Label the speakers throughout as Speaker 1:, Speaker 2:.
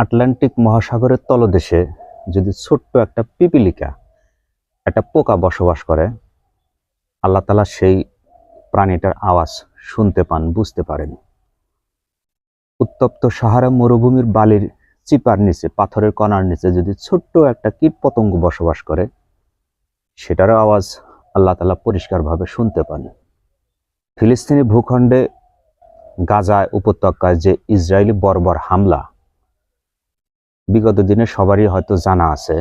Speaker 1: Atlantic মহাসাগরের তলদেশে যদি ছোট্ট একটা পিপিলিকা, একটা পোকা বসবাস করে, আল্লাহ তাআলা সেই প্রাণীটার আওয়াজ শুনতে পান, বুঝতে পারেন। উত্তপ্ত সাহারা মরুভূমির বালির চিপার নিচে, পাথরের কণার নিচে যদি ছোট্ট একটা কীট পতঙ্গ বসবাস করে, সেটারও আওয়াজ আল্লাহ তাআলা পরিষ্কারভাবে শুনতে পান। ফিলিস্তিনি ভূখণ্ডে গাজা উপত্যকায় যে ইসরায়েলি বর্বর হামলা, বিগত দিনে সবারই হয়তো জানা আছে।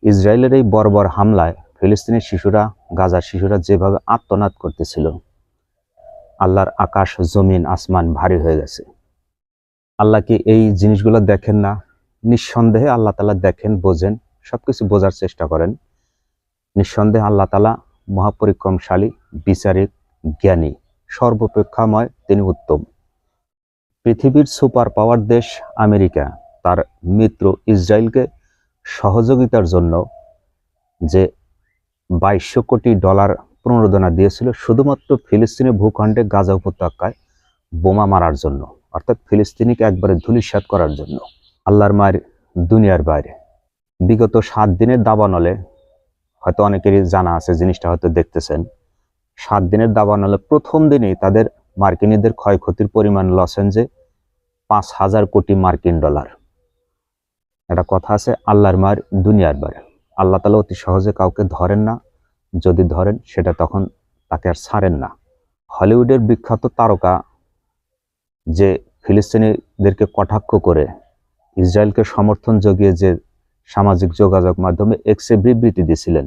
Speaker 1: ইসরায়েলের এই বর্বর হামলায় ফিলিস্তিনি শিশুরা, গাজার শিশুরা যেভাবে আর্তনাদ করতেছিল, আল্লাহর আকাশ জমিন আসমান ভারী হয়ে গেছে। আল্লাহ কি এই জিনিসগুলো দেখেন না? নিঃসন্দেহে আল্লাহ তাআলা দেখেন, বোঝেন, সবকিছু বোঝার চেষ্টা করেন। নিঃসন্দেহে আল্লাহ তাআলা মহাপরিক্রমশালী, বিচারিক, জ্ঞানী, সর্বপেক্ষাময়, তিনি উত্তম। পৃথিবীর সুপার পাওয়ার দেশ আমেরিকা তার মিত্র ইসরায়েলকে সহযোগিতার জন্য যে $2200 কোটি প্রণোদনা দিয়েছিল শুধুমাত্র ফিলিস্তিনি ভূখণ্ডে গাজা উপত্যকায় বোমা মারার জন্য, অর্থাৎ ফিলিস্তিনিকে একবারে ধূলিসাৎ করার জন্য। আল্লাহর মায়ের দুনিয়ার বাইরে। বিগত 7 দিনের দাবানলে, হয়তো অনেকেরই জানা আছে, জিনিসটা হয়তো দেখতেছেন, 7 দিনের দাবানলে প্রথম দিনেই তাদের মার্কিনীদের ক্ষয়ক্ষতির পরিমাণ লস এঞ্জে $5000 কোটি। একটা কথা আছে, আল্লাহর মায়ের দুনিয়ার বাইরে। আল্লাহ তাআলা অতি সহজে কাউকে ধরেন না, যদি ধরেন সেটা তখন তাকে আর ছাড়েন না। হলিউডের বিখ্যাত তারকা যে ফিলিস্তিনিদেরকে কটাক্ষ করে ইসরায়েলকে সমর্থন জুগিয়ে যে সামাজিক যোগাযোগ মাধ্যমে এক্সে বিবৃতি দিয়েছিলেন,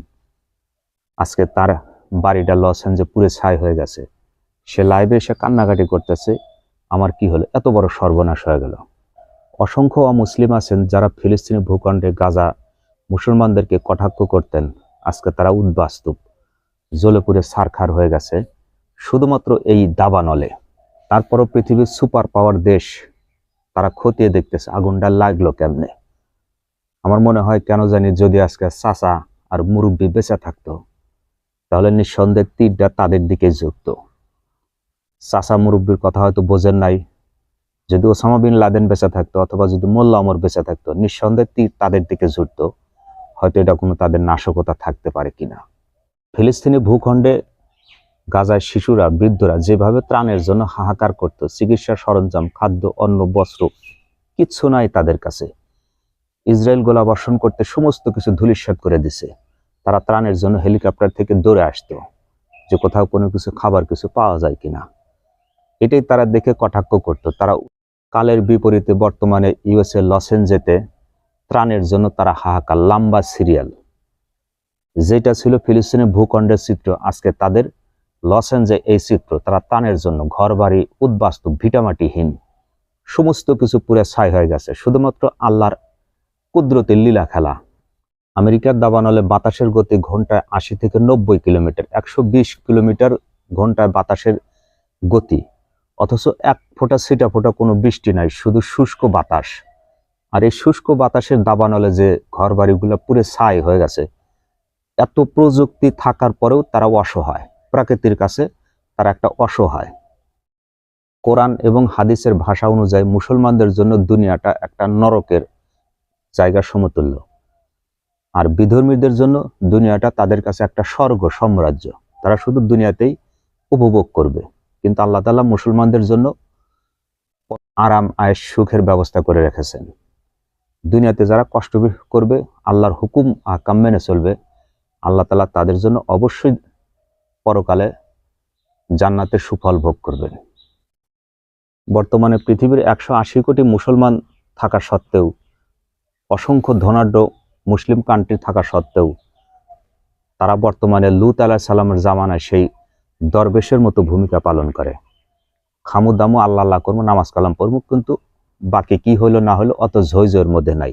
Speaker 1: আজকে তার বাড়িটা লস এঞ্জেলে পুরো ছাই হয়ে গেছে। সে লাইভে এসে কান্নাকাটি করতেছে, আমার কি হলো, এত বড় সর্বনাশ হয়ে গেল। অসংখ্য অমুসলিম আছেন যারা ফিলিস্তিনি ভূখণ্ডে গাজা মুসলমানদেরকে কটাক্ষ করতেন, আজকে তারা উদ্বাস্তুপ, জ্বলে পুড়ে ছারখার হয়ে গেছে শুধুমাত্র এই দাবানলে। তারপরও পৃথিবীর সুপার পাওয়ার দেশ তারা খতিয়ে দেখতেছে আগুনটা লাগলো কেমনে। আমার মনে হয় কেন জানি, যদি আজকে চাচা আর মুরব্বী বেঁচে থাকতো, তাহলে নিঃসন্দেহে তীরটা তাদের দিকে ঝুঁকত। চাচা মুরব্বীর কথা হয়তো বোঝেন নাই, যদি ওসামা বিন লাদেন বেঁচে থাকতো অথবা যদি মোল্লা ওমর বেঁচে থাকতো, নিঃসন্দেহে তীর তাদের দিকে ঝুঁকত। হয়তো এটা কোনো তাদের নাশকতা থাকতে পারে কিনা। ফিলিস্তিনি ভূখণ্ডে গাজায় শিশুরা, বৃদ্ধরা যেভাবে ত্রাণের জন্য হাহাকার করত, চিকিৎসা সরঞ্জাম, খাদ্য, অন্ন, বস্ত্র কিচ্ছু নাই তাদের কাছে। ইসরায়েল গোলাবর্ষণ করতে সমস্ত কিছু ধূলিসাৎ করে দিছে। তারা ত্রাণের জন্য হেলিকপ্টার থেকে দৌড়ে আসতো যে কোথাও কোনো কিছু খাবার কিছু পাওয়া যায় কিনা। এটাই তারা দেখে কটাক্ষ করত। তারা কালের বিপরীতে বর্তমানে ইউএসএ লস এঞ্জেলেসে ত্রাণের জন্য তারা হাহাকার, লম্বা সিরিয়াল। যেটা ছিল ফিলিস্তিনি ভূখণ্ডের চিত্র, আজকে তাদের লস এঞ্জেলে এই চিত্র। তারা ত্রাণের জন্য ঘর বাড়ি উদ্বাস্তু, ভিটামাটিহীন, সমস্ত কিছু পুরো ছাই হয়ে গেছে। শুধুমাত্র আল্লাহর কুদরতের লীলা খেলা। আমেরিকার দাবানলে বাতাসের গতি ঘন্টায় 80 থেকে 90 কিলোমিটার, 120 কিলোমিটার ঘন্টায় বাতাসের গতি, অথচ এক ফোঁটা ছিটা ফোঁটা কোনো বৃষ্টি নাই, শুধু শুষ্ক বাতাস। আর এই শুষ্ক বাতাসের দাবানলে যে ঘর বাড়িগুলো পুরো ছাই হয়ে গেছে। এত প্রযুক্তি থাকার পরেও তারা অসহায়, প্রকৃতির কাছে তারা একটা অসহায়। কোরআন এবং হাদিসের ভাষা অনুযায়ী মুসলমানদের জন্য দুনিয়াটা একটা নরকের জায়গা সমতুল্য, আর বিধর্মীদের জন্য দুনিয়াটা তাদের কাছে একটা স্বর্গ সাম্রাজ্য। তারা শুধু দুনিয়াতেই উপভোগ করবে। কিন্তু আল্লাহ তাআলা মুসলমানদের জন্য আরাম, আয়েশ, সুখের ব্যবস্থা করে রেখেছেন। দুনিয়াতে যারা কষ্ট করবে, আল্লাহর হুকুম আহকাম মেনে চলবে, আল্লাহ তাআলা তাদের জন্য অবশ্যই পরকালে জান্নাতের সুফল ভোগ করবেন। বর্তমানে পৃথিবীর 180 কোটি মুসলমান থাকা সত্ত্বেও, অসংখ্য ধনাঢ্য মুসলিম কান্ট্রি থাকা সত্ত্বেও, তারা বর্তমানে লূত আলাইহিস সালামের জামানায় সেই দরবেশের মতো ভূমিকা পালন করে। খামু দামু, আল্লাহ আল্লাহ করবো, নামাজ কালাম পড়বো, কিন্তু বাকি কি হইলো না হলো অত ঝইঝইয়ের মধ্যে নাই।